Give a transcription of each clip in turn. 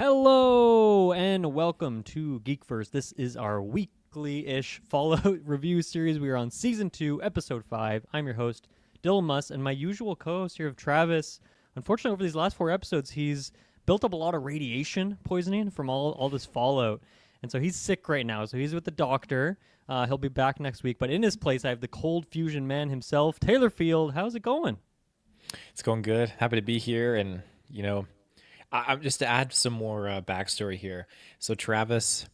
Hello and welcome to Geek First. This is our weekly-ish Fallout review series. We are on Season 2, Episode 5. I'm your host, Dylan Muss, and my usual co-host here of Travis. Unfortunately, over these last 4 episodes, he's built up a lot of radiation poisoning from all this Fallout. And so he's sick right now, so he's with the doctor. He'll be back next week. But in his place, I have the cold fusion man himself, Taylor Field. How's it going? It's going good. Happy to be here. And, I'm just to add some more backstory here. So Travis,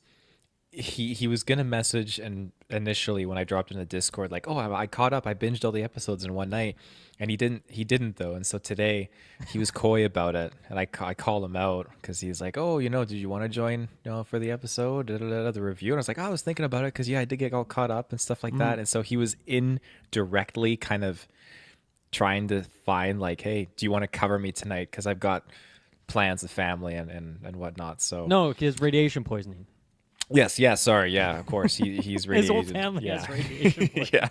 he was gonna message and initially when I dropped in the Discord, like, oh, I caught up. I binged all the episodes in one night, and he didn't. He didn't though. And so today, he was coy about it, and I called him out because he's like, oh, did you want to join, for the episode, the review? And I was like, oh, I was thinking about it because I did get all caught up and stuff like that. And so he was indirectly kind of trying to find like, hey, do you want to cover me tonight? Because I've got plans of family and whatnot. So No, his radiation poisoning. yes, sorry, yeah, of course he's His radiated. whole family Yeah. has radiation poisoning. Yeah.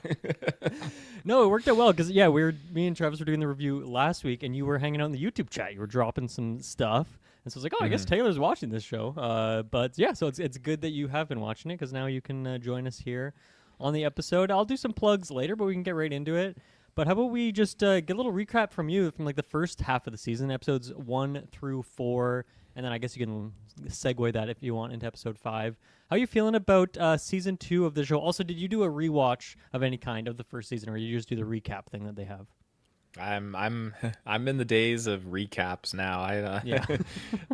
No, it worked out well because me and Travis were doing the review last week, and you were hanging out in the YouTube chat. You were dropping some stuff, and so I was like, oh, I guess Taylor's watching this show. But yeah, so it's good that you have been watching it because now you can join us here on the episode. I'll do some plugs later, but we can get right into it. But how about we just get a little recap from you from like the first half of the season, episodes 1 through 4, and then I guess you can segue that if you want into episode 5. How are you feeling about season 2 of the show? Also, did you do a rewatch of any kind of the first season, or did you just do the recap thing that they have? I'm in the days of recaps now. Yeah.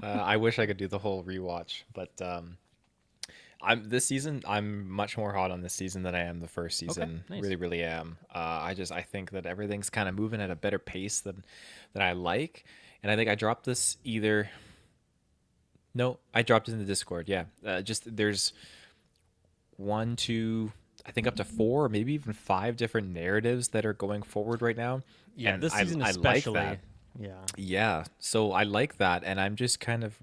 I wish I could do the whole rewatch, but I'm much more hot on this season than I am the first season. Nice. Really, really am. I think that everything's kind of moving at a better pace than I like, and I think I dropped this either. No, I dropped it in the Discord. Yeah, just there's one, two, I think up to 4 or maybe even 5 different narratives that are going forward right now. Yeah, and this season I especially. like that. Yeah. Yeah, so I like that, and I'm just kind of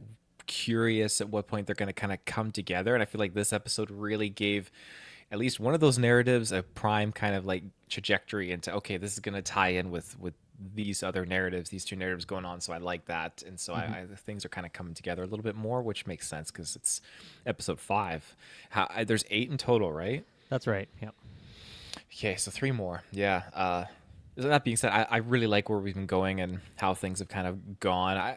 curious at what point they're going to kind of come together. And I feel like this episode really gave at least one of those narratives a prime kind of like trajectory into, okay, this is going to tie in with these other narratives, these 2 narratives going on. So I like that, and so things are kind of coming together a little bit more, which makes sense because it's episode 5. There's 8 in total, right? That's right. Yeah. Okay, so 3 more. Yeah. That being said, I really like where we've been going and how things have kind of gone.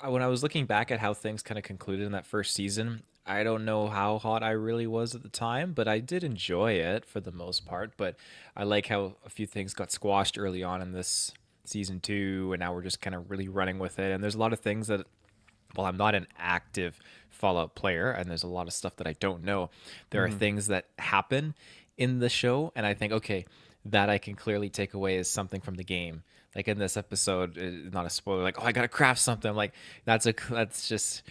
When I was looking back at how things kind of concluded in that first season, I don't know how hot I really was at the time, but I did enjoy it for the most part. But I like how a few things got squashed early on in this season 2, and now we're just kind of really running with it. And there's a lot of things that, well, I'm not an active Fallout player, and there's a lot of stuff that I don't know. There are things that happen in the show, and I think, okay, that I can clearly take away as something from the game. Like in this episode, not a spoiler, like, oh, I gotta craft something. I'm like, that's just,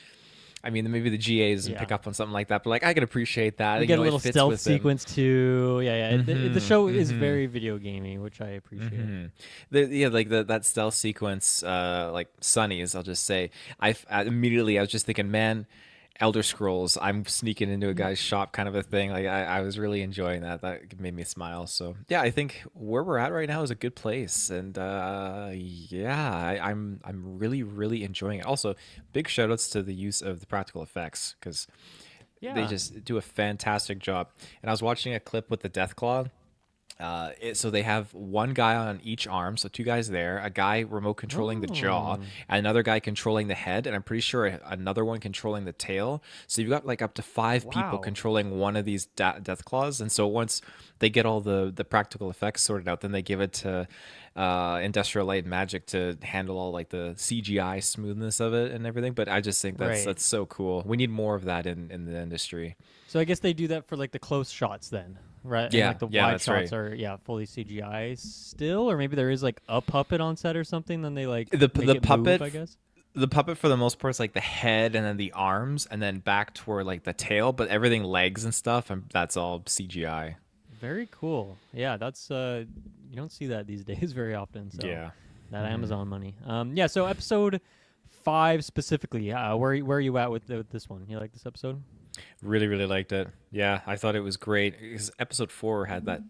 I mean, maybe the GA doesn't pick up on something like that, but like, I can appreciate that. We get a little stealth sequence too. Yeah. The show is very video gamey, which I appreciate. That stealth sequence, like Sunny's, I'll just say, I was just thinking, man, Elder Scrolls, I'm sneaking into a guy's shop kind of a thing. Like I was really enjoying that. That made me smile. So yeah, I think where we're at right now is a good place. And I'm really, really enjoying it. Also, big shout outs to the use of the practical effects because they just do a fantastic job. And I was watching a clip with the Deathclaw. So they have one guy on each arm, so 2 guys there, a guy remote controlling the jaw, and another guy controlling the head, and I'm pretty sure another one controlling the tail. So you've got like up to 5 people controlling one of these death claws. And so once they get all the practical effects sorted out, then they give it to Industrial Light and Magic to handle all like the CGI smoothness of it and everything. But I just think that's so cool. We need more of that in the industry. So I guess they do that for like the close shots then, right? Yeah, and, like the yeah, wide that's shots right. are fully CGI still, or maybe there is like a puppet on set or something. Then they like The make it puppet, move, I guess. the puppet for the most part is like the head and then the arms and then back toward like the tail, but everything legs and stuff, and that's all CGI. Very cool. Yeah, that's you don't see that these days very often. So Yeah. that Amazon money. So episode 5 specifically. Where are you at with this one? You like this episode? Really, really liked it. Yeah, I thought it was great. Because episode 4 had that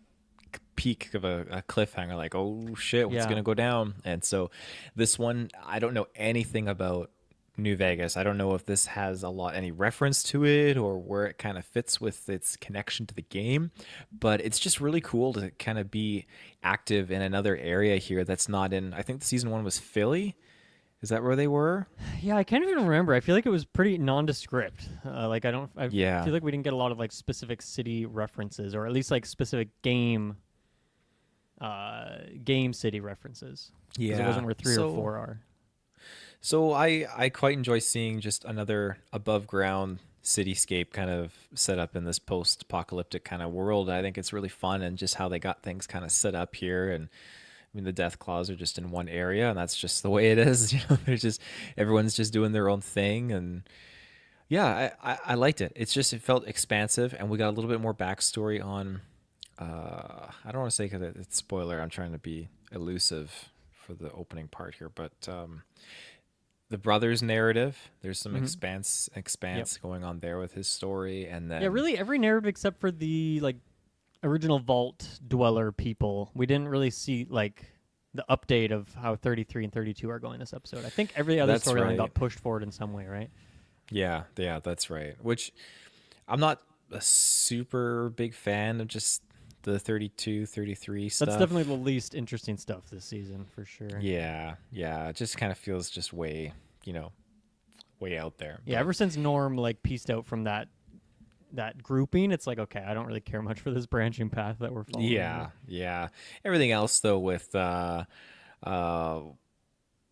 peak of a cliffhanger, like, oh shit, what's Yeah. gonna go down? And so this one, I don't know anything about New Vegas. I don't know if this has any reference to it or where it kind of fits with its connection to the game, but it's just really cool to kind of be active in another area here that's not in. I think season one was Philly. Is that where they were? Yeah, I can't even remember. I feel like it was pretty nondescript. Like I Yeah. feel like we didn't get a lot of like specific city references, or at least like specific game city references. Because it wasn't where three or four are. So I quite enjoy seeing just another above ground cityscape kind of set up in this post apocalyptic kind of world. I think it's really fun, and just how they got things kind of set up here. And I mean, the Death Claws are just in one area, and that's just the way it is. They're just, everyone's just doing their own thing, and yeah, I liked it. It felt expansive, and we got a little bit more backstory on. I don't want to say because it's spoiler. I'm trying to be elusive for the opening part here, but the brother's narrative. There's some expanse Yep. going on there with his story, and Yeah, then really every narrative except for the like original Vault Dweller people. We didn't really see like the update of how 33 and 32 are going this episode. I think every other That's storyline right. got pushed forward in some way, right? yeah, that's right. Which I'm not a super big fan of just the 32, 33 stuff. That's definitely the least interesting stuff this season for sure. Yeah. It just kind of feels just way, way out there. Yeah, But ever since Norm like pieced out from that grouping, it's like okay, I don't really care much for this branching path that we're following. yeah. Everything else though with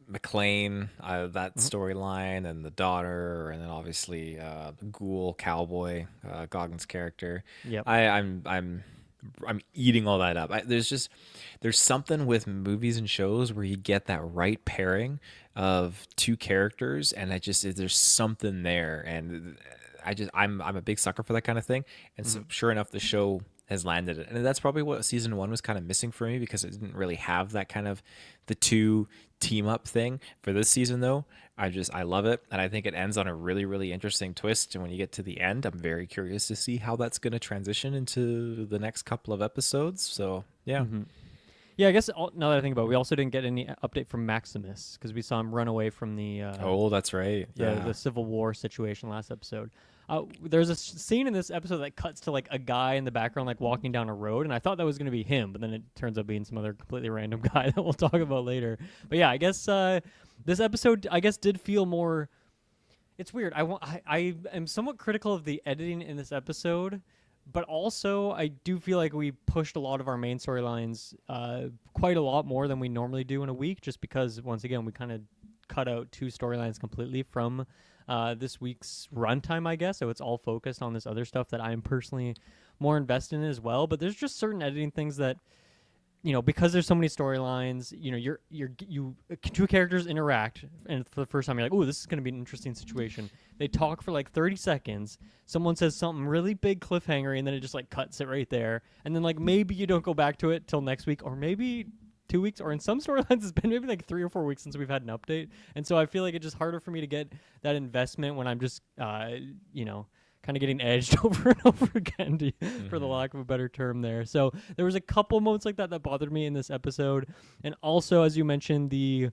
McLean, that storyline, and the daughter, and then obviously the ghoul cowboy, Goggins' character. Yep. I'm eating all that up. There's something with movies and shows where you get that right pairing of two characters, and there's something there, and I'm a big sucker for that kind of thing. And so sure enough, the show has landed it, and that's probably what season one was kind of missing for me, because it didn't really have that kind of the two team up thing. For this season though, I love it, and I think it ends on a really, really interesting twist. And when you get to the end, I'm very curious to see how that's going to transition into the next couple of episodes. So yeah. Yeah, I guess now that I think about it, we also didn't get any update from Maximus because we saw him run away from the Oh, that's right. Yeah. the Civil War situation last episode. There's a scene in this episode that cuts to like a guy in the background like walking down a road, and I thought that was going to be him, but then it turns out being some other completely random guy that we'll talk about later. But yeah, I guess this episode did feel more. It's weird. I am somewhat critical of the editing in this episode, but also I do feel like we pushed a lot of our main storylines quite a lot more than we normally do in a week, just because once again we kind of cut out two storylines completely from this week's runtime, I guess. So it's all focused on this other stuff that I'm personally more invested in as well. But there's just certain editing things that, because there's so many storylines, you two characters interact, and for the first time you're like, oh, this is going to be an interesting situation. They talk for like 30 seconds. Someone says something really big cliffhanger, and then it just like cuts it right there. And then like maybe you don't go back to it till next week, or maybe 2 weeks, or in some storylines it's been maybe like 3 or 4 weeks since we've had an update. And so I feel like it's just harder for me to get that investment when I'm just kind of getting edged over and over again, for the lack of a better term there. So there was a couple moments like that bothered me in this episode. And also, as you mentioned, the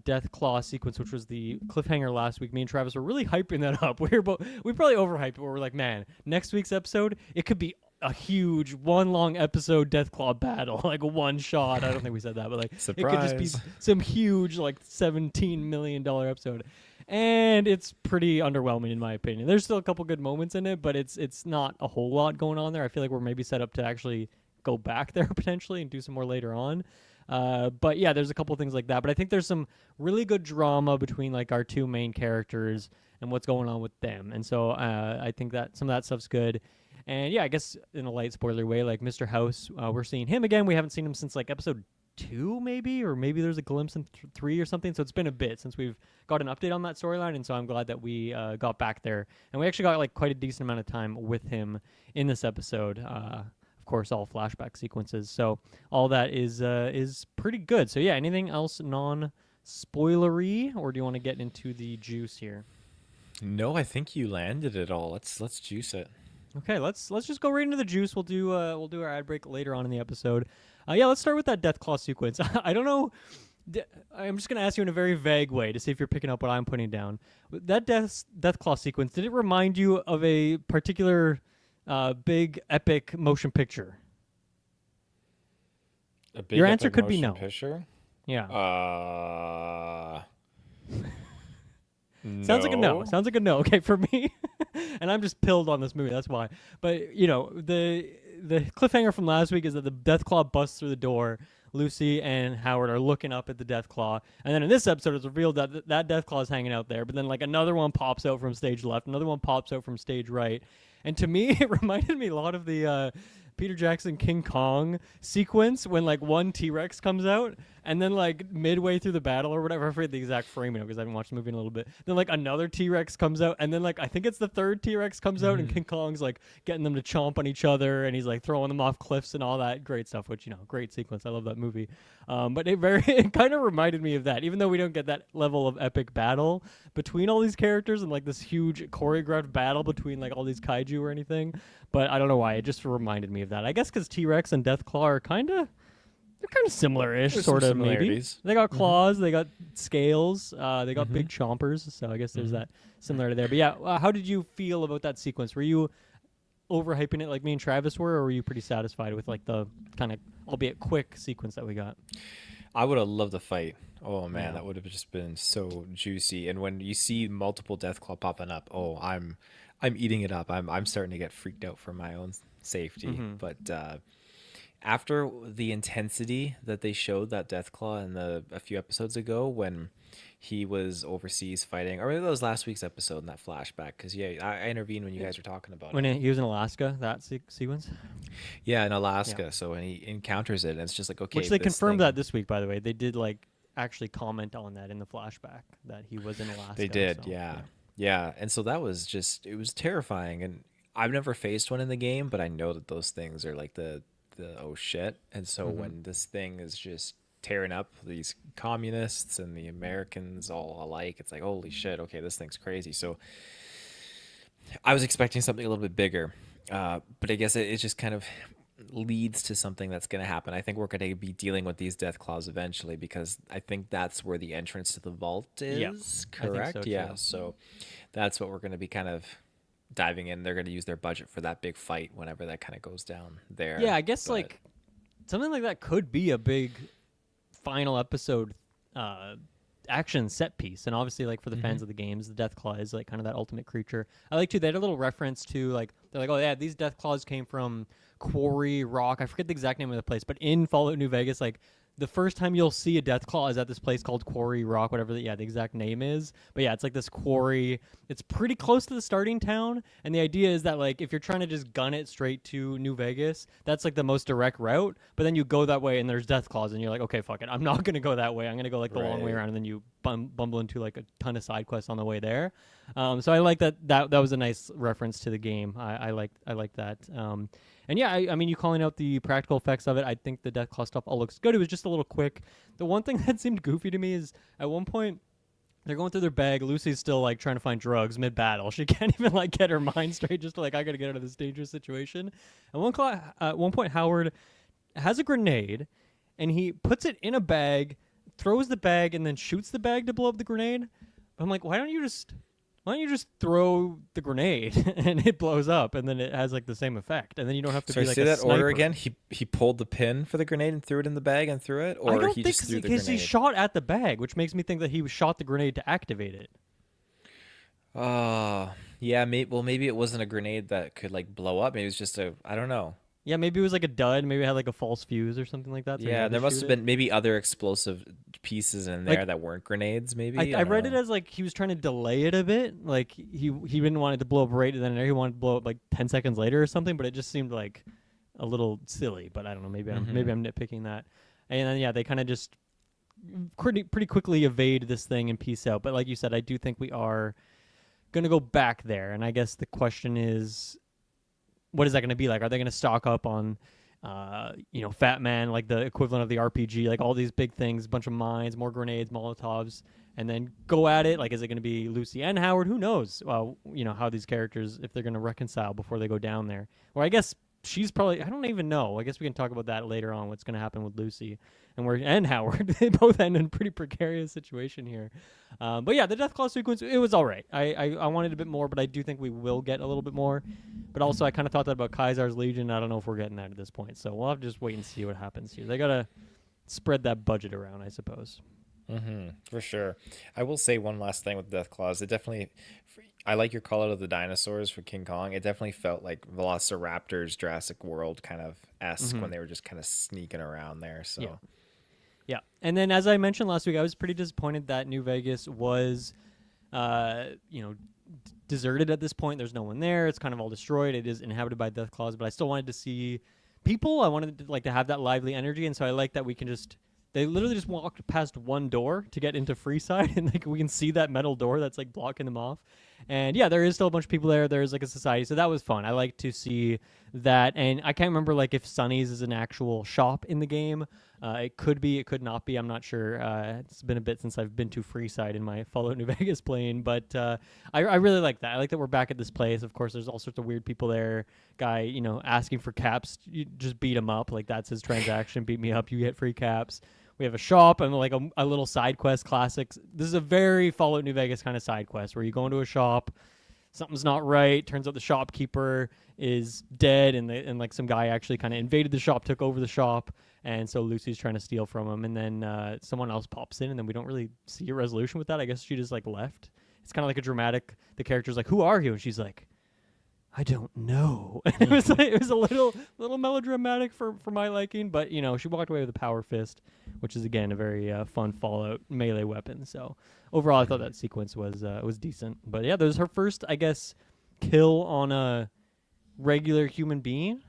Death Claw sequence, which was the cliffhanger last week, me and Travis were really hyping that up. We probably overhyped it, where we're like, man, next week's episode, it could be a huge one long episode Death Claw battle, like a one shot. I don't think we said that, but like Surprise. It could just be some huge like $17 million episode. And it's pretty underwhelming in my opinion. There's still a couple good moments in it, but it's not a whole lot going on there. I feel like we're maybe set up to actually go back there potentially and do some more later on. But yeah, there's a couple things like that. But I think there's some really good drama between like our two main characters and what's going on with them. And so I think that some of that stuff's good. And yeah, I guess in a light spoiler way, like Mr. House, we're seeing him again. We haven't seen him since like episode 2 maybe, or maybe there's a glimpse in 3 or something. So it's been a bit since we've got an update on that storyline, and so I'm glad that we got back there. And we actually got like quite a decent amount of time with him in this episode. Of course, all flashback sequences. So all that is pretty good. So yeah, anything else non-spoilery, or do you want to get into the juice here? No, I think you landed it all. Let's juice it. Okay, let's just go right into the juice. We'll do our ad break later on in the episode. Yeah, let's start with that Death Claw sequence. I don't know I'm just gonna ask you in a very vague way to see if you're picking up what I'm putting down. That death claw sequence, did it remind you of a particular big epic motion picture? A big Your answer epic could be motion no. picture? Yeah. Uh, Sounds like a no. no. Sounds like a no. Okay, for me, and I'm just pilled on this movie. That's why. But the cliffhanger from last week is that the Death Claw busts through the door. Lucy and Howard are looking up at the Death Claw, and then in this episode, it's revealed that that Death Claw is hanging out there. But then like another one pops out from stage left, another one pops out from stage right, and to me, it reminded me a lot of the Peter Jackson King Kong sequence when like one T-Rex comes out and then like midway through the battle or whatever, I forget the exact framing because I haven't watched the movie in a little bit. Then like another T-Rex comes out and then like I think it's the third T-Rex comes out and King Kong's like getting them to chomp on each other and he's like throwing them off cliffs and all that great stuff, which great sequence. I love that movie. But it kind of reminded me of that, even though we don't get that level of epic battle between all these characters and like this huge choreographed battle between like all these kaiju or anything. But I don't know why. It just reminded me of that. I guess because T-Rex and Deathclaw are kind of similar-ish, There's sort some of maybe. similarities. They got claws, they got scales, they got big chompers. So I guess there's that similarity there. But yeah, how did you feel about that sequence? Were you overhyping it like me and Travis were, or were you pretty satisfied with like the kind of albeit quick sequence that we got? I would have loved the fight. Oh man, Yeah. that would have just been so juicy. And when you see multiple Deathclaw popping up, oh, I'm eating it up. I'm starting to get freaked out for my own safety. But after the intensity that they showed that Deathclaw in a few episodes ago when he was overseas fighting, or maybe that was last week's episode in that flashback. Because yeah, I intervened when you guys were talking about When it. he was in Alaska, that sequence? Yeah, in Alaska. So when he encounters it, and it's just like okay, Which they this confirmed thing- that this week, by the way. They did like actually comment on that in the flashback that he was in Alaska. They did, so, yeah. Yeah, and so that was just it was terrifying and I've never faced one in the game, but I know that those things are like the oh shit. And so when this thing is just tearing up these communists and the Americans all alike, it's like holy shit, okay, this thing's crazy. So I was expecting something a little bit bigger. But I guess it just kind of leads to something that's going to happen. I think we're going to be dealing with these death claws eventually because I think that's where the entrance to the vault is. Yeah, I think correct? so, Yeah. too. So that's what we're going to be kind of diving in. They're going to use their budget for that big fight whenever that kind of goes down there. Yeah, I guess But- like something like that could be a big final episode action set piece. And obviously like for the fans of the games, the Death Claw is like kind of that ultimate creature. I like too, they had a little reference to like they're like, oh yeah, these Death Claws came from Quarry Rock. I forget the exact name of the place, but in Fallout New Vegas, like the first time you'll see a Death Claw is at this place called Quarry Rock, whatever the exact name is. But yeah, it's like this quarry. It's pretty close to the starting town, and the idea is that like if you're trying to just gun it straight to New Vegas, that's like the most direct route. But then you go that way, and there's Death Claws, and you're like, okay, fuck it, I'm not gonna go that way. I'm gonna go like the long way Right. around, and then you bumble into like a ton of side quests on the way there. So I like that was a nice reference to the game. I like that. And yeah, I mean, you calling out the practical effects of it, I think the Death Claw stuff all looks good. It was just a little quick. The one thing that seemed goofy to me is at one point they're going through their bag. Lucy's still like trying to find drugs mid-battle. She can't even like get her mind straight, just like I gotta get out of this dangerous situation. At one point, Howard has a grenade, and he puts it in a bag, throws the bag, and then shoots the bag to blow up the grenade. I'm like, why don't you just throw the grenade and it blows up and then it has like the same effect and then you don't have to Sorry, be like say a that sniper. order again. He pulled the pin for the grenade and threw it in the bag and threw it, or I don't he think just threw the because he grenade. shot at the bag, which makes me think that he shot the grenade to activate it. Yeah, maybe it wasn't a grenade that could like blow up. Maybe it was just I don't know. Yeah, maybe it was like a dud. Maybe it had like a false fuse or something like that. So he Yeah, had to there must shoot have it. been maybe other explosive pieces in there Like- that weren't grenades. Maybe I don't read it know. as like he was trying to delay it a bit. Like he didn't want it to blow up right then and there. He wanted to blow up like 10 seconds later or something. But it just seemed like a little silly. But I don't know. Maybe I'm nitpicking that. And then yeah, they kind of just pretty quickly evade this thing and peace out. But like you said, I do think we are gonna go back there. And I guess the question is, what is that gonna be like? Are they gonna stock up on Fat Man, like the equivalent of the RPG, like all these big things, a bunch of mines, more grenades, Molotovs, and then go at it? Like, is it going to be Lucy and Howard? Who knows? How these characters, if they're going to reconcile before they go down there. Or I guess she's probably, I don't even know. I guess we can talk about that later on. What's going to happen with Lucy and Howard? They both end in a pretty precarious situation here. But yeah, the Deathclaw sequence, it was all right. I wanted a bit more, but I do think we will get a little bit more. But also, I kind of thought that about Kaisar's Legion. I don't know if we're getting that at this point, so we'll have to just wait and see what happens here. They gotta spread that budget around, I suppose. For sure. I will say one last thing with Death Claws. It definitely, I like your call out of the dinosaurs for King Kong. It definitely felt like Velociraptors, Jurassic World kind of esque when they were just kind of sneaking around there. So, Yeah. And then, as I mentioned last week, I was pretty disappointed that New Vegas was, deserted at this point. There's no one there. It's kind of all destroyed. It is inhabited by Deathclaws, but I still wanted to see people. I wanted to have that lively energy, and so I like that we can just. They literally just walked past one door to get into Freeside, and we can see that metal door that's blocking them off. And yeah, there is still a bunch of people there. There's a society, so that was fun. I like to see that, and I can't remember if Sonny's is an actual shop in the game. It could be, it could not be. I'm not sure. It's been a bit since I've been to Freeside in my Fallout New Vegas playing, but I really like that. I like that we're back at this place. Of course, there's all sorts of weird people there. Guy, asking for caps. You just beat him up. That's his transaction. Beat me up, you get free caps. We have a shop and a little side quest classics. This is a very Fallout New Vegas kind of side quest where you go into a shop, something's not right. Turns out the shopkeeper is dead, and some guy actually kind of invaded the shop, took over the shop, and so Lucy's trying to steal from him. And then someone else pops in, and then we don't really see a resolution with that. I guess she just left. It's kind of like a dramatic. The character's like, "Who are you?" And she's like, I don't know. It was a little melodramatic for my liking, but she walked away with a power fist, which is again a very fun Fallout melee weapon. So overall, I thought that sequence was decent. But yeah, that was her first, I guess, kill on a regular human being.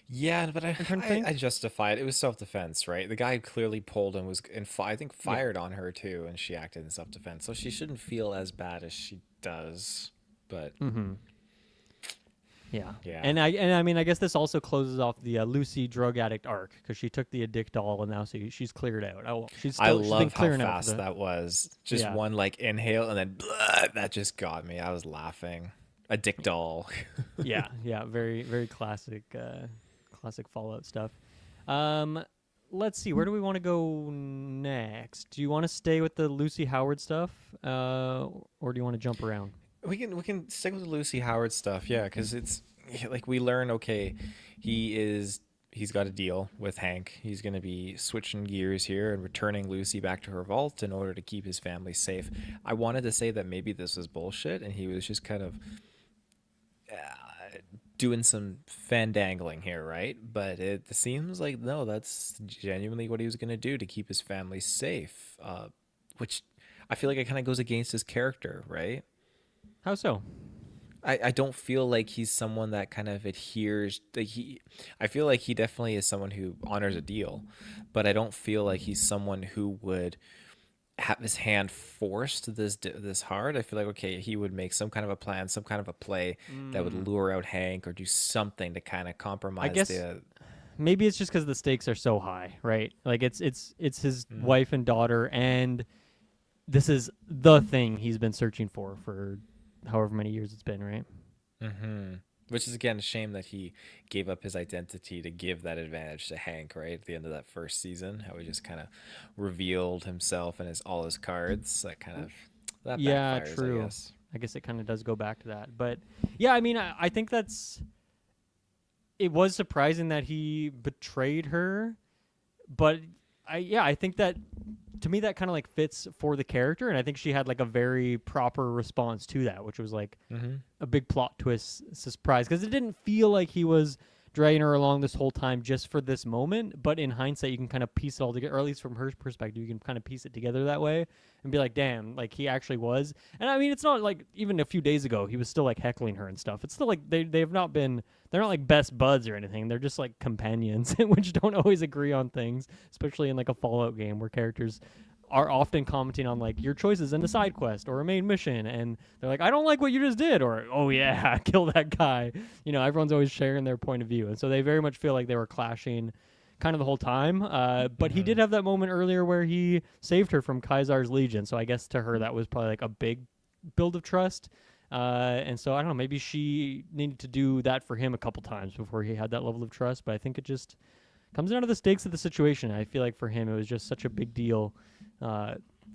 Yeah, but I justify it. It was self-defense, right? The guy clearly pulled and I think fired on her too, and she acted in self-defense. So she shouldn't feel as bad as she does. But yeah, and I mean, I guess this also closes off the Lucy drug addict arc because she took the Addictol and now she's cleared out. I love how fast that was. Just one inhale and then blah, that just got me. I was laughing. Addictol. yeah, very very classic Fallout stuff. Let's see, where do we want to go next? Do you want to stay with the Lucy Howard stuff, or do you want to jump around? We can stick with the Lucy Howard stuff, yeah, because it's we learn, okay, he's got a deal with Hank. He's going to be switching gears here and returning Lucy back to her vault in order to keep his family safe. I wanted to say that maybe this was bullshit and he was just kind of doing some fandangling here, right? But it seems like, no, that's genuinely what he was going to do to keep his family safe, which I feel like it kind of goes against his character, right? How so? I don't feel like he's someone that kind of adheres. I feel like he definitely is someone who honors a deal, but I don't feel like he's someone who would have his hand forced this hard. I feel like, okay, he would make some kind of a plan, some kind of a play that would lure out Hank or do something to kind of compromise. I guess maybe it's just because the stakes are so high, right? It's his wife and daughter, and this is the thing he's been searching for however many years it's been, right? Which is, again, a shame that he gave up his identity to give that advantage to Hank, right? At the end of that first season, how he just kind of revealed himself and all his cards. That backfires, true. I guess it kind of does go back to that. But yeah, I mean, I think it was surprising that he betrayed her, but I think that, to me, that kind of fits for the character, and I think she had a very proper response to that, which was a big plot twist surprise, because it didn't feel like he was dragging her along this whole time just for this moment, but in hindsight you can kind of piece it all together, or at least from her perspective you can kind of piece it together that way and be like, damn, he actually was. And I mean, it's not even a few days ago he was still heckling her and stuff. It's still they're not best buds or anything. They're just companions which don't always agree on things, especially in a Fallout game where characters are often commenting on your choices in a side quest or a main mission, and they're like, I don't like what you just did, or oh yeah, kill that guy. Everyone's always sharing their point of view, and so they very much feel like they were clashing kind of the whole time. But he did have that moment earlier where he saved her from Kaisar's Legion, so I guess to her that was probably a big build of trust. And so I don't know, maybe she needed to do that for him a couple times before he had that level of trust. But I think it just comes down to the stakes of the situation. I feel like for him, it was just such a big deal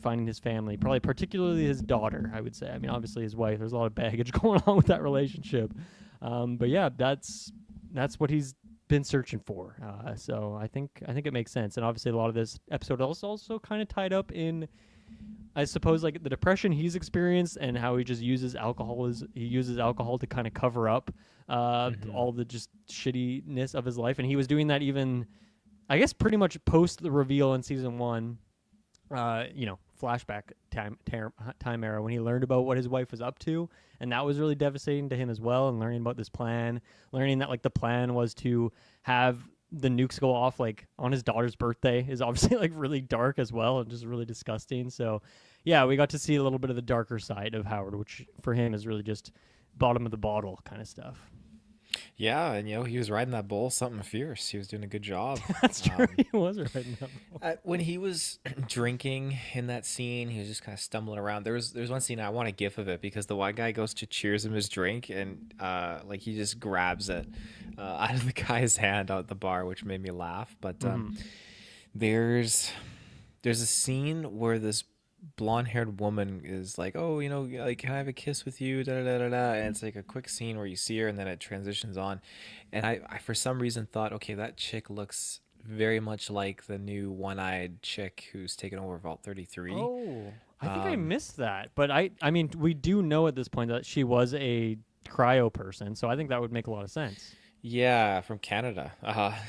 finding his family, probably particularly his daughter, I would say. I mean, obviously his wife, there's a lot of baggage going on with that relationship. But yeah, that's what he's been searching for. So I think it makes sense. And obviously a lot of this episode also kind of tied up in, I suppose, like the depression he's experienced and how he just uses alcohol to kind of cover up all the just shittiness of his life. And he was doing that even, I guess, pretty much post the reveal in season 1, flashback time era, when he learned about what his wife was up to. And that was really devastating to him as well. And learning about this plan, learning that like the plan was to have the nukes go off like on his daughter's birthday is obviously like really dark as well and just really disgusting. So yeah, we got to see a little bit of the darker side of Howard, which for him is really just bottom of the bottle kind of stuff. Yeah, and he was riding that bull something fierce. He was doing a good job. That's true. He was right now. When he was drinking in that scene, he was just kind of stumbling around. There's one scene I want a gif of it because the white guy goes to cheers him his drink and like he just grabs it out of the guy's hand out at the bar, which made me laugh. But there's a scene where this blonde-haired woman is like, oh, like, can I have a kiss with you, da da da da, and it's like a quick scene where you see her and then it transitions on, and I for some reason thought, okay, that chick looks very much like the new one-eyed chick who's taken over Vault 33. Oh, I think I missed that, but I mean, we do know at this point that she was a cryo person, so I think that would make a lot of sense. Yeah, from Canada.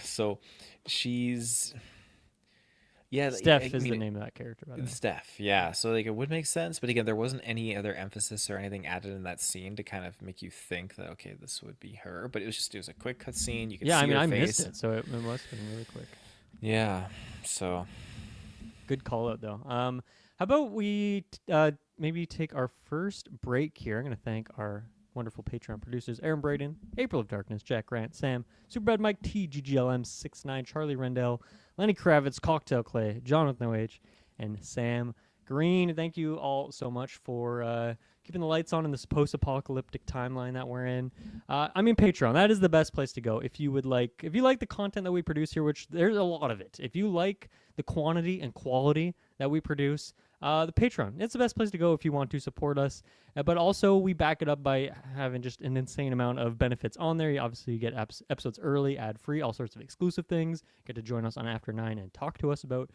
So she's... Yeah, Steph is the name of that character, by the way. Steph, yeah. So like it would make sense, but again, there wasn't any other emphasis or anything added in that scene to kind of make you think that okay, this would be her. But it was a quick cut scene. You could see her I face. missed it, so it must have been really quick. Yeah. So good call out though. How about we maybe take our first break here? I'm going to thank our wonderful Patreon producers: Aaron Braden, April of Darkness, Jack Grant, Sam, Superbad Mike T, GGLM69, Charlie Rendell, Lenny Kravitz, Cocktail Clay, Jonathan O.H., and Sam Green. Thank you all so much for keeping the lights on in this post-apocalyptic timeline that we're in. Patreon, that is the best place to go if you like the content that we produce here, which there's a lot of it. If you like the quantity and quality that we produce, the Patreon, it's the best place to go if you want to support us. But also, we back it up by having just an insane amount of benefits on there. You get episodes early, ad-free, all sorts of exclusive things. Get to join us on After 9 and talk to us about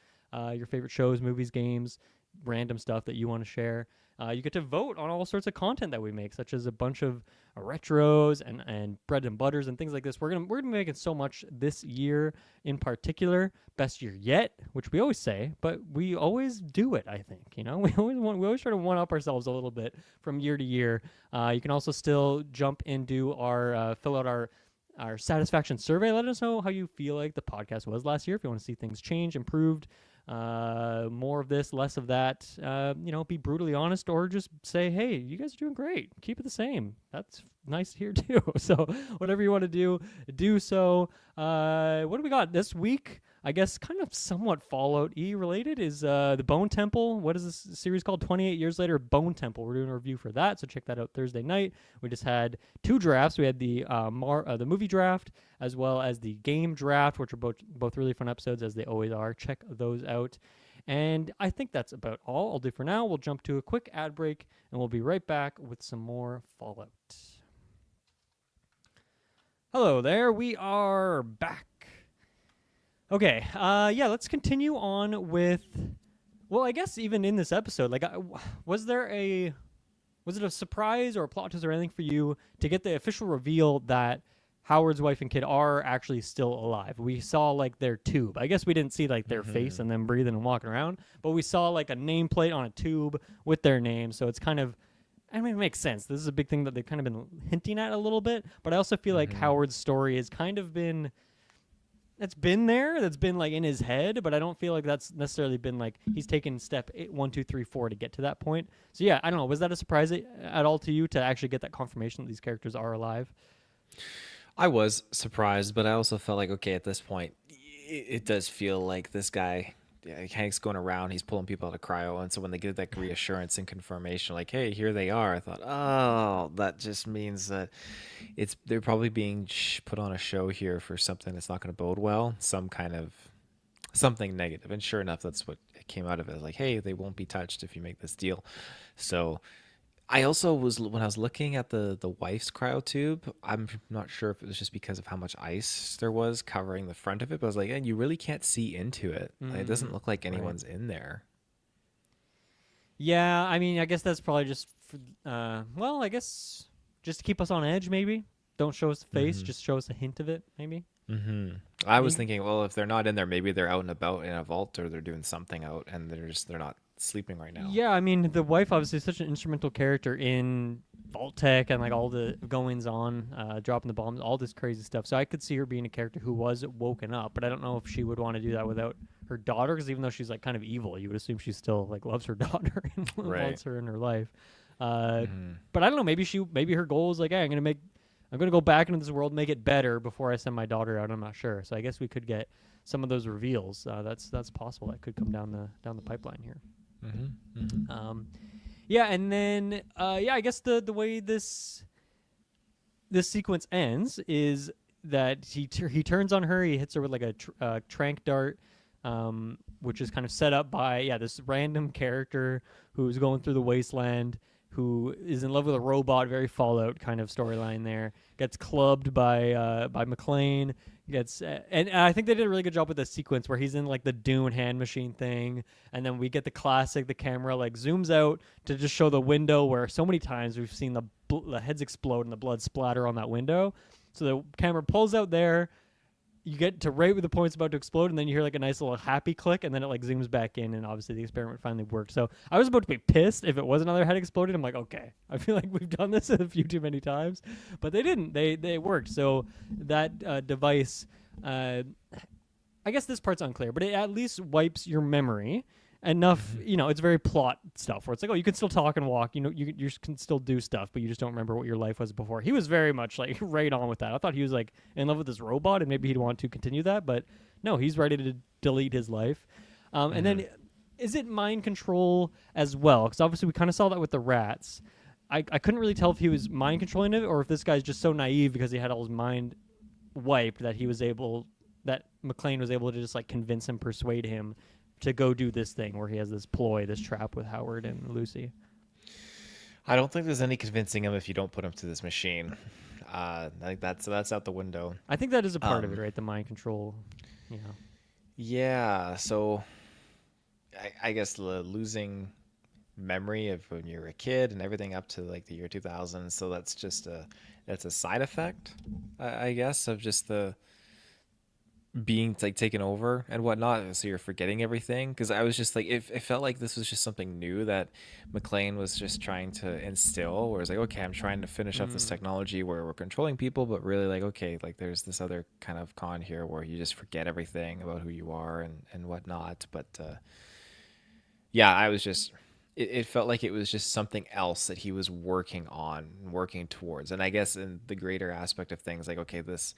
your favorite shows, movies, games, random stuff that you want to share. You get to vote on all sorts of content that we make, such as a bunch of retros and bread and butters and things like this. We're gonna be making so much this year in particular, best year yet, which we always say, but we always do it. I think we always try to one up ourselves a little bit from year to year. You can also still jump into our fill out our satisfaction survey. Let us know how you feel like the podcast was last year. If you want to see things change, improved. More of this, less of that, be brutally honest, or just say, hey, you guys are doing great, keep it the same. That's nice to hear too. So whatever you want to do so. What do we got this week? I guess kind of somewhat Fallout-y related is the Bone Temple. What is this series called? 28 Years Later, Bone Temple. We're doing a review for that, so check that out Thursday night. We just had 2 drafts. We had the movie draft as well as the game draft, which are both really fun episodes, as they always are. Check those out. And I think that's about all I'll do for now. We'll jump to a quick ad break, and we'll be right back with some more Fallout. Hello there. We are back. Okay, let's continue on with, well, I guess even in this episode, was it a surprise or a plot twist or anything for you to get the official reveal that Howard's wife and kid are actually still alive? We saw, their tube. I guess we didn't see, their face and them breathing and walking around, but we saw, a nameplate on a tube with their name, so it's kind of, it makes sense. This is a big thing that they've kind of been hinting at a little bit, but I also feel like Howard's story has kind of been... That's been in his head, but I don't feel like that's necessarily been he's taken step 1, 2, 3, 4 to get to that point. So yeah, I don't know. Was that a surprise at all to you to actually get that confirmation that these characters are alive? I was surprised, but I also felt like, okay, at this point, it does feel like this guy yeah, Hank's going around, he's pulling people out of cryo, and so when they get that reassurance and confirmation, like, hey, here they are, I thought, oh, that just means that they're probably being put on a show here for something that's not going to bode well, some kind of something negative. And sure enough, that's what it came out of it. Like, hey, they won't be touched if you make this deal. So I also was, when I was looking at the wife's cryotube, I'm not sure if it was just because of how much ice there was covering the front of it, but I was like, and you really can't see into it. Like, it doesn't look like anyone's in there. Yeah, I mean, I guess that's probably just, well, I guess just to keep us on edge, maybe. Don't show us the face, just show us a hint of it, maybe. I was thinking, well, if they're not in there, maybe they're out and about in a vault, or they're doing something out, and they're not sleeping right now. Yeah, I mean, the wife obviously is such an instrumental character in Vault Tech and like all the goings on, dropping the bombs, all this crazy stuff. So I could see her being a character who was woken up, but I don't know if she would want to do that without her daughter, because even though she's like kind of evil, you would assume she still like loves her daughter and wants her in her life. But I don't know. Maybe her goal is like, hey, I'm gonna go back into this world, make it better before I send my daughter out. I'm not sure. So I guess we could get some of those reveals. That's possible. That could come down the pipeline here. Yeah, and then I guess the way this sequence ends is that he turns on her. He hits her with like a trank dart, which is kind of set up by this random character who's going through the wasteland, who is in love with a robot. Very Fallout kind of storyline there. Gets clubbed by McClane. And I think they did a really good job with the sequence where he's in like the Dune hand machine thing, and then we get the classic. The camera like zooms out to just show the window where so many times we've seen the heads explode and the blood splatter on that window. So the camera pulls out there. You get to right where the point's about to explode, and then you hear like a nice little happy click, and then it like zooms back in, and obviously the experiment finally worked. So I was about to be pissed if it was another head exploded. I'm like, okay, I feel like we've done this a few too many times, but they didn't. They worked. So that device, I guess this part's unclear, but it at least wipes your memory enough. It's very plot stuff where it's like, oh, you can still talk and walk, you can still do stuff, but you just don't remember what your life was before. He was very much like right on with that. I thought he was like in love with this robot and maybe he'd want to continue that, but no, he's ready to delete his life. And then is it mind control as well? Because obviously we kind of saw that with the rats. I couldn't really tell if he was mind controlling it or if this guy's just so naive because he had all his mind wiped that McClane was able to just like convince him, persuade him to go do this thing where he has this ploy, this trap with Howard and Lucy. I don't think there's any convincing him if you don't put him to this machine. Like that's out the window. I think that is a part of it, right? The mind control. Yeah. So I guess losing memory of when you were a kid and everything up to like the year 2000. So that's just that's a side effect, I guess, of just the being like taken over and whatnot, so you're forgetting everything. Because I was just like, it felt like this was just something new that McClane was just trying to instill, where it's like, okay, I'm trying to finish up this technology where we're controlling people, but really like, okay, like there's this other kind of con here where you just forget everything about who you are and whatnot. But I was just, it felt like it was just something else that he was working on and working towards. And I guess in the greater aspect of things, like, okay, this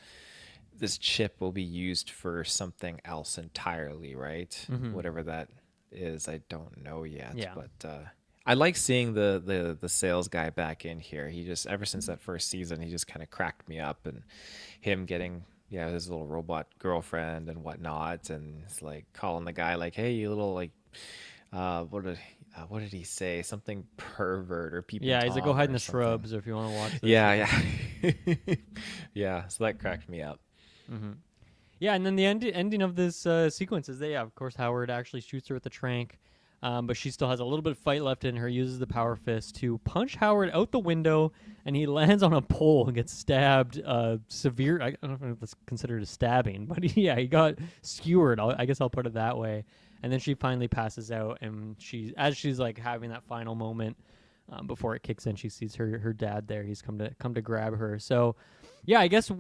chip will be used for something else entirely, right? Whatever that is, I don't know yet. Yeah. But I like seeing the sales guy back in here. He just, ever since that first season, he just kind of cracked me up, and him getting his little robot girlfriend and whatnot, and it's like calling the guy like, hey, you little like what did he say? Something pervert or people. Yeah, he's like, go hide in the shrubs if you want to watch this. Yeah. Yeah, so that cracked me up. Yeah, and then the ending of this sequence is of course, Howard actually shoots her with the trank, but she still has a little bit of fight left in her, uses the power fist to punch Howard out the window, and he lands on a pole and gets stabbed severe. I don't know if that's considered a stabbing, but he got skewered. I guess I'll put it that way. And then she finally passes out, and as she's like having that final moment before it kicks in, she sees her dad there. He's come to grab her. So, yeah, I guess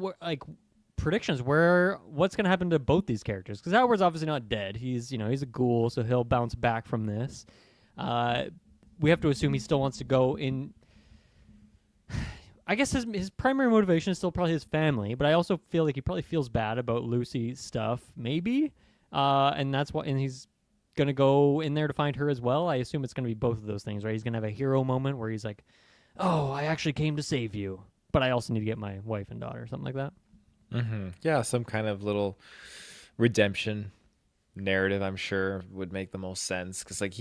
predictions, what's going to happen to both these characters, because Howard's obviously not dead. He's a ghoul, so he'll bounce back from this. We have to assume he still wants to go in. I guess his primary motivation is still probably his family, but I also feel like he probably feels bad about Lucy's stuff, maybe, and that's why. And he's gonna go in there to find her as well? I assume it's gonna be both of those things, right? He's gonna have a hero moment where he's like, "Oh, I actually came to save you, but I also need to get my wife and daughter," something like that. Yeah, some kind of little redemption narrative, I'm sure, would make the most sense because like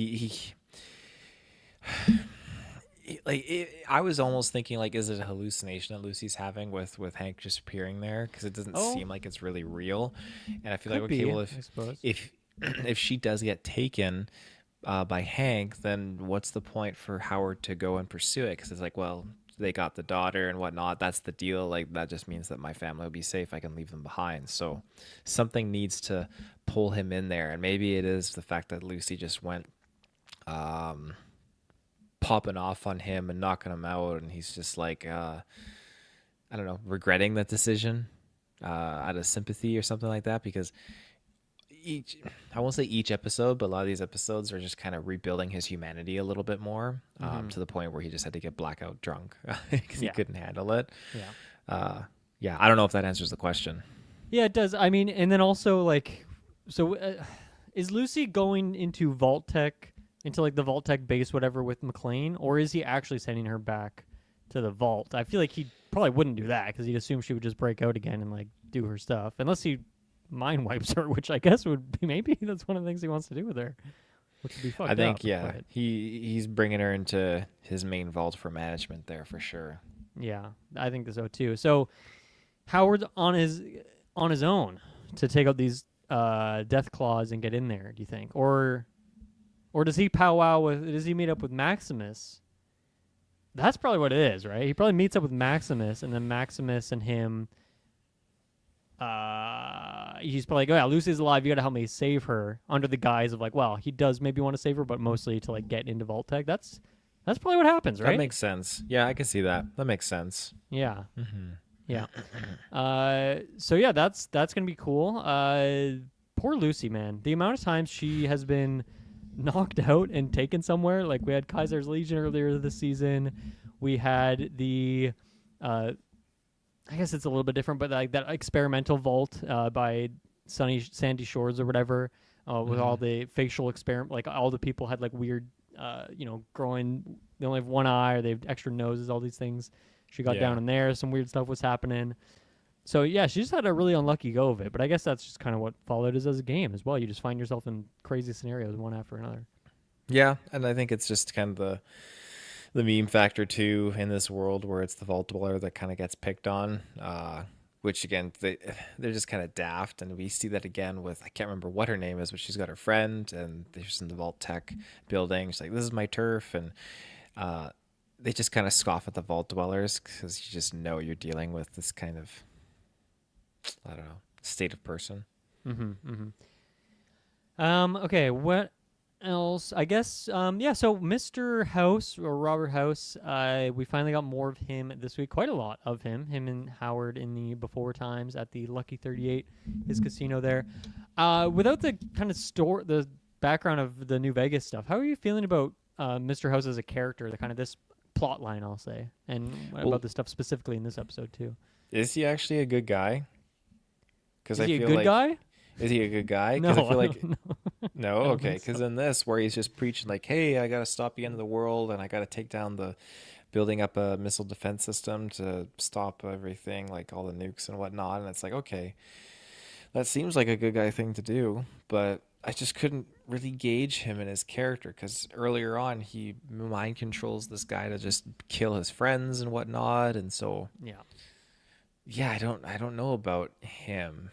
I was almost thinking like, is it a hallucination that Lucy's having with Hank just appearing there? Because it doesn't Oh, seem like it's really real, and I feel like could okay, be, well I suppose. if if she does get taken by Hank, then what's the point for Howard to go and pursue it? Because it's like, well, they got the daughter and whatnot. That's the deal. Like that just means that my family will be safe. I can leave them behind. So something needs to pull him in there, and maybe it is the fact that Lucy just went popping off on him and knocking him out, and he's just like I don't know, regretting that decision out of sympathy or something like that. Because each, I won't say each episode, but a lot of these episodes are just kind of rebuilding his humanity a little bit more, to the point where he just had to get blackout drunk because he Yeah, couldn't handle it. yeah. Yeah, I don't know if that answers the question. Yeah, it does. I mean, and then also like, so is Lucy going into Vault Tech, into like the Vault Tech base, whatever, with McLean, or is he actually sending her back to the vault? I feel like he probably wouldn't do that because he'd assume she would just break out again and like do her stuff, unless he mind wipes her, which I guess would be maybe that's one of the things he wants to do with her, which would be fucked I think up. yeah, But he's bringing her into his main vault for management there for sure. yeah, I think so too. So Howard's on his own to take out these death claws and get in there. Do you think, or does he powwow with? Does he meet up with Maximus? That's probably what it is, right? He probably meets up with Maximus, and then Maximus and him. He's probably like, oh yeah, Lucy's alive. You got to help me save her. Under the guise of like, well, he does maybe want to save her, but mostly to like get into Vault Tech. That's probably what happens, right? That makes sense. Yeah, I can see that. That makes sense. Yeah. Yeah. So yeah, that's gonna be cool. Poor Lucy, man. The amount of times she has been knocked out and taken somewhere. Like we had Kaiser's Legion earlier this season. We had the I guess it's a little bit different, but like that experimental vault by Sandy Shores or whatever, with all the facial experiment, like all the people had like weird, growing. They only have one eye, or they have extra noses, all these things. She got down in there. Some weird stuff was happening. So yeah, she just had a really unlucky go of it. But I guess that's just kind of what followed as a game as well. You just find yourself in crazy scenarios one after another. Yeah, and I think it's just kind of the meme factor too in this world where it's the vault dweller that kind of gets picked on, which again they're just kind of daft, and we see that again with, I can't remember what her name is, but she's got her friend and they're just in the Vault Tech building. She's like, this is my turf, and they just kind of scoff at the vault dwellers because you just know you're dealing with this kind of, I don't know, state of person. Okay, what else? I guess, so Mr. House, or Robert House, we finally got more of him this week. Quite a lot of him and Howard in the before times at the Lucky 38, his casino there. Without the kind of the background of the New Vegas stuff, how are you feeling about Mr. House as a character, the kind of this plot line, I'll say, and about the stuff specifically in this episode too? Is he actually a good guy? Is he a good guy? Is he a good guy? No, I feel I like don't know. no. I don't Okay, think because so. in this, where he's just preaching like, "Hey, I gotta stop the end of the world, and I gotta take down building up a missile defense system to stop everything, like all the nukes and whatnot." And it's like, okay, that seems like a good guy thing to do, but I just couldn't really gauge him and his character because earlier on he mind controls this guy to just kill his friends and whatnot, and so yeah, I don't know about him.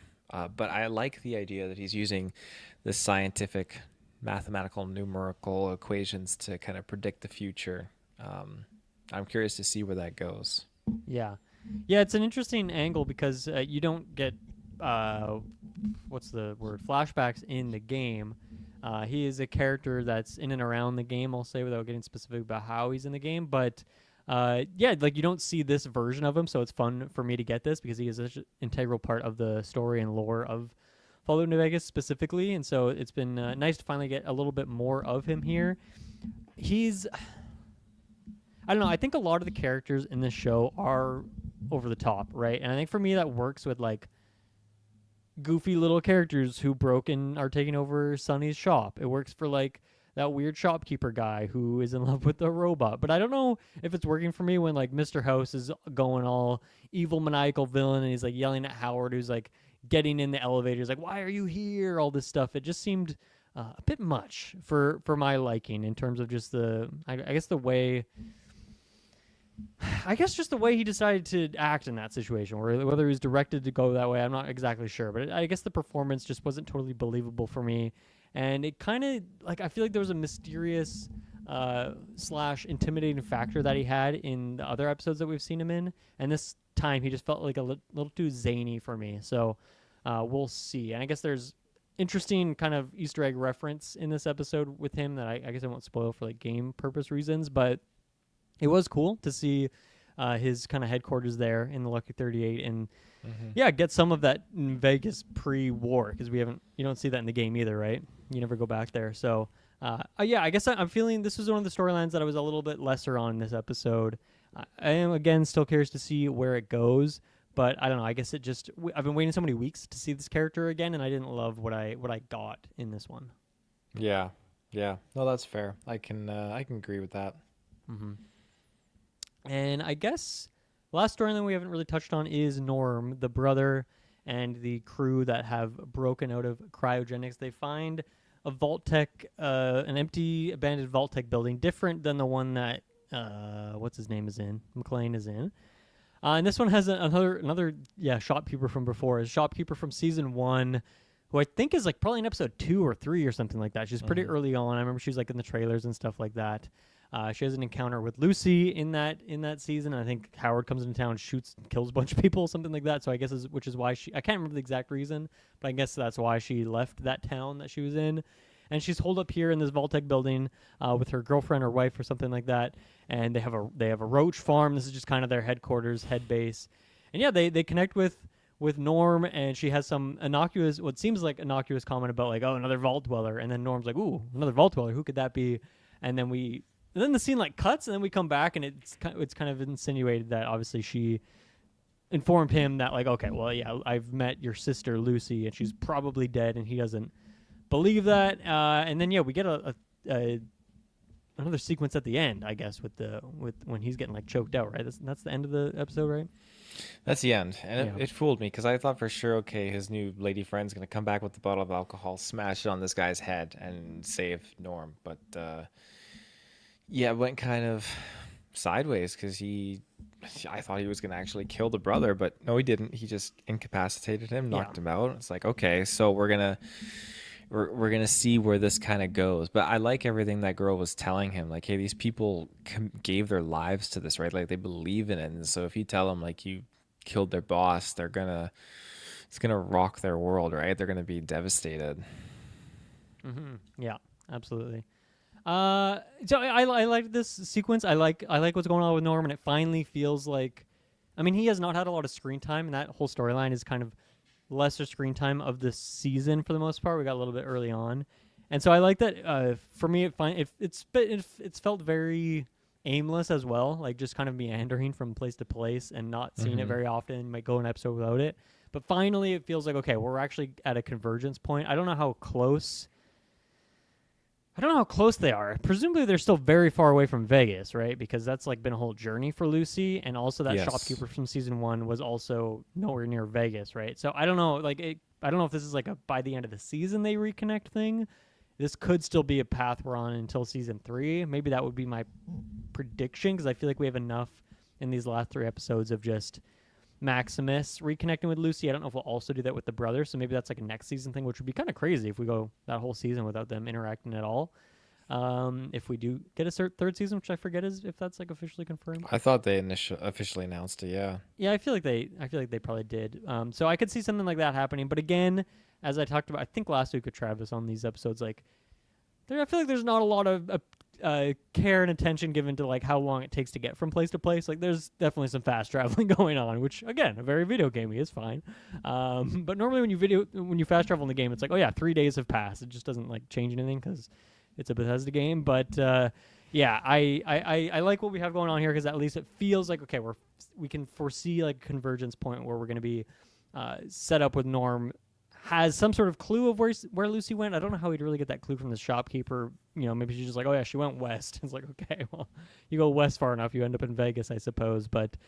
But I like the idea that he's using the scientific, mathematical, numerical equations to kind of predict the future. I'm curious to see where that goes. Yeah, it's an interesting angle because you don't get what's the word, flashbacks in the game. He is a character that's in and around the game, I'll say, without getting specific about how he's in the game. But like you don't see this version of him, so it's fun for me to get this because he is such an integral part of the story and lore of Fallout New Vegas specifically. And so it's been nice to finally get a little bit more of him here. He's, I don't know, I think a lot of the characters in this show are over the top, right? And I think for me that works with like goofy little characters who broke and are taking over Sunny's shop. It works for like that weird shopkeeper guy who is in love with the robot. But I don't know if it's working for me when like Mr. House is going all evil maniacal villain and he's like yelling at Howard who's like getting in the elevator. He's like, "Why are you here?" All this stuff. It just seemed a bit much for my liking in terms of just the I guess the way. I guess just the way he decided to act in that situation, whether he was directed to go that way, I'm not exactly sure. But I guess the performance just wasn't totally believable for me. And it kind of, like, I feel like there was a mysterious / intimidating factor that he had in the other episodes that we've seen him in. And this time he just felt like a little too zany for me. So we'll see. And I guess there's interesting kind of Easter egg reference in this episode with him that I guess I won't spoil for like game purpose reasons, but it was cool to see his kind of headquarters there in the Lucky 38 and yeah, get some of that in Vegas pre-war because you don't see that in the game either, right? You never go back there. So yeah, I guess I'm feeling this was one of the storylines that I was a little bit lesser on in this episode. I am again still curious to see where it goes, but I don't know. I guess I've been waiting so many weeks to see this character again, and I didn't love what I got in this one. Yeah. No, that's fair. I can agree with that. And I guess the last storyline we haven't really touched on is Norm, the brother, and the crew that have broken out of cryogenics. They find a Vault-Tec, an empty, abandoned Vault-Tec building, different than the one that, what's his name is in, McClane is in. And this one has another shopkeeper from before. A shopkeeper from season 1, who I think is like probably in episode 2 or 3 or something like that. She's pretty early on. I remember she was like in the trailers and stuff like that. She has an encounter with Lucy in that season. I think Howard comes into town, shoots, kills a bunch of people, something like that. So I guess which is why I can't remember the exact reason, but I guess that's why she left that town that she was in. And she's holed up here in this Vault-Tec building with her girlfriend or wife or something like that. And they have a roach farm. This is just kind of their headquarters, head base. And yeah, they connect with Norm, and she has some what seems like innocuous comment about like, oh, another vault dweller. And then Norm's like, ooh, another vault dweller. Who could that be? And then the scene like cuts, and then we come back, and it's kind of insinuated that obviously she informed him that like, okay, well, yeah, I've met your sister Lucy, and she's probably dead, and he doesn't believe that. And then yeah, we get another sequence at the end, I guess, with when he's getting like choked out, right? That's the end of the episode, right? That's the end, and it fooled me because I thought for sure, okay, his new lady friend's gonna come back with the bottle of alcohol, smash it on this guy's head, and save Norm, but. Yeah, it went kind of sideways because I thought he was going to actually kill the brother, but no, he didn't. He just incapacitated him, knocked him out. It's like, okay, so we're gonna see where this kind of goes. But I like everything that girl was telling him. Like, hey, these people gave their lives to this, right? Like they believe in it. And so if you tell them like you killed their boss, it's gonna rock their world, right? They're gonna be devastated. Yeah, absolutely. So I like this sequence. I like what's going on with Norm, and it finally feels like, I mean, he has not had a lot of screen time, and that whole storyline is kind of lesser screen time of the season for the most part. We got a little bit early on, and so I like that. For me, it's felt very aimless as well, like just kind of meandering from place to place and not seeing it very often. Might go an episode without it, but finally it feels like, okay, we're actually at a convergence point. I don't know how close they are. Presumably they're still very far away from Vegas, right? Because that's like been a whole journey for Lucy, and also that shopkeeper from season 1 was also nowhere near Vegas, right? So I don't know, I don't know if this is like a by the end of the season they reconnect thing. This could still be a path we're on until season 3. Maybe that would be my prediction, because I feel like we have enough in these last 3 episodes of just Maximus reconnecting with Lucy. I don't know if we'll also do that with the brother, so maybe that's like a next season thing, which would be kind of crazy if we go that whole season without them interacting at all. If we do get a third season, which I forget if that's like officially confirmed. I thought they officially announced it. Yeah, I feel like they probably did. So I could see something like that happening. But again, as I talked about, I think last week with Travis on these episodes, like I feel like there's not a lot of care and attention given to like how long it takes to get from place to place. Like there's definitely some fast traveling going on, which again, a very video gamey is fine. But normally when you fast travel in the game, it's like, oh yeah, 3 days have passed. It just doesn't like change anything because it's a Bethesda game. But yeah, I like what we have going on here, because at least it feels like, okay, we can foresee like a convergence point where we're going to be set up with Norm has some sort of clue of where Lucy went. I don't know how he'd really get that clue from the shopkeeper. Maybe she's just like, oh yeah, she went west. It's like, okay, well, you go west far enough, you end up in Vegas, I suppose. But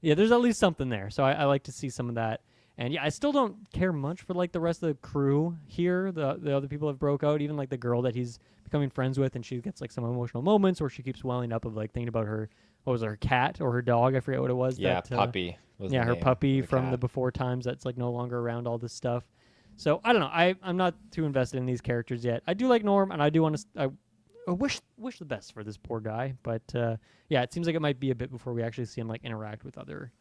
yeah, there's at least something there. So I like to see some of that. And yeah, I still don't care much for like the rest of the crew here. The other people have broke out. Even like the girl that he's becoming friends with, and she gets like some emotional moments where she keeps welling up of like thinking about her. What was it, her cat or her dog? I forget what it was. Yeah, puppy. Yeah, her puppy from the before times that's like no longer around all this stuff. So I don't know. I'm not too invested in these characters yet. I do like Norm, and I do want to. I wish the best for this poor guy, but yeah, it seems like it might be a bit before we actually see him like interact with other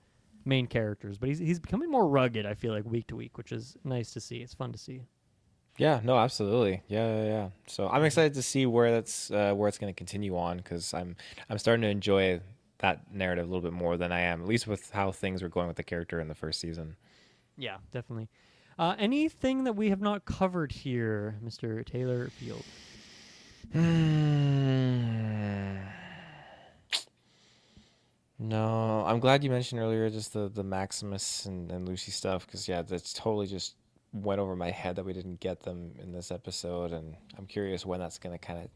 main characters. But he's becoming more rugged. I feel like week to week, which is nice to see. It's fun to see. Yeah, no, absolutely. Yeah. So I'm excited to see where it's going to continue on, because I'm starting to enjoy that narrative a little bit more than I am, at least with how things were going with the character in the first season. Yeah, definitely. Anything that we have not covered here, Mr. Taylor Field? No, I'm glad you mentioned earlier just the Maximus and Lucy stuff, because yeah, that's totally just went over my head that we didn't get them in this episode, and I'm curious when that's going to kind of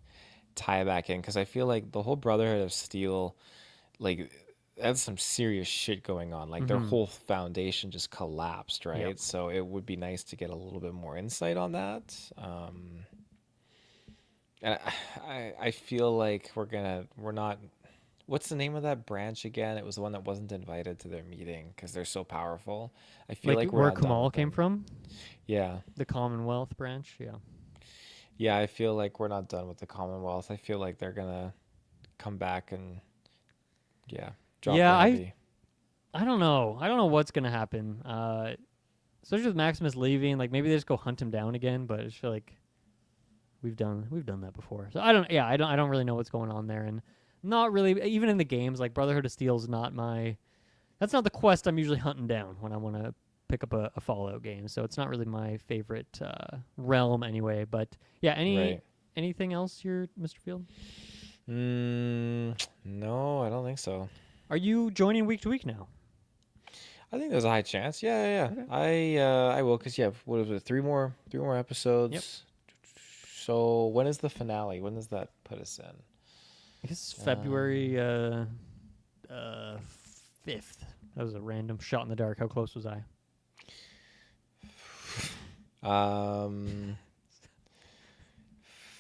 tie back in, because I feel like the whole Brotherhood of Steel, like, that's some serious shit going on. Like, their whole foundation just collapsed, right? Yep. So it would be nice to get a little bit more insight on that. And I feel like we're not. What's the name of that branch again? It was the one that wasn't invited to their meeting because they're so powerful. I feel like we're where not done Kamal with came them. from, Yeah. the Commonwealth branch. Yeah. Yeah, I feel like we're not done with the Commonwealth. I feel like they're gonna come back and drop Yeah, the heavy. I don't know. I don't know what's gonna happen. Especially with Maximus leaving, like maybe they just go hunt him down again. But I just feel like we've done that before. So I don't really know what's going on there, and not really even in the games. Like Brotherhood of Steel is not that's not the quest I'm usually hunting down when I want to pick up a Fallout game. So it's not really my favorite realm anyway. But yeah, Right. anything else here, Mr. Field? No, I don't think so. Are you joining week to week now? I think there's a high chance. Yeah. Okay. I will, because what was it? Three more episodes. Yep. So when is the finale? When does that put us in? I guess it's February 5th. That was a random shot in the dark. How close was I?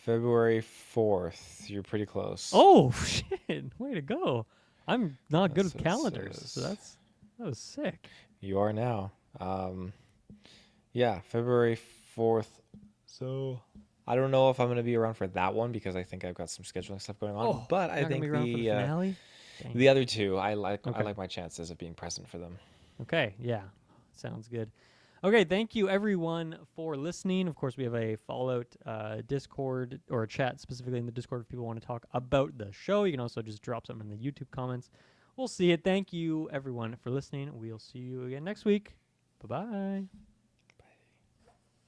February 4th. You're pretty close. Oh shit! Way to go. I'm not good with That's- calendars, that's- so that was sick. You are now. Yeah, February 4th. So I don't know if I'm going to be around for that one, because I think I've got some scheduling stuff going on. Oh, but I not gonna think be around for the finale. Dang. the other two, I like Okay. my chances of being present for them. Okay, yeah, sounds good. Okay, thank you everyone for listening. Of course, we have a Fallout Discord, or a chat specifically in the Discord if people want to talk about the show. You can also just drop something in the YouTube comments. We'll see it. Thank you everyone for listening. We'll see you again next week. Bye-bye.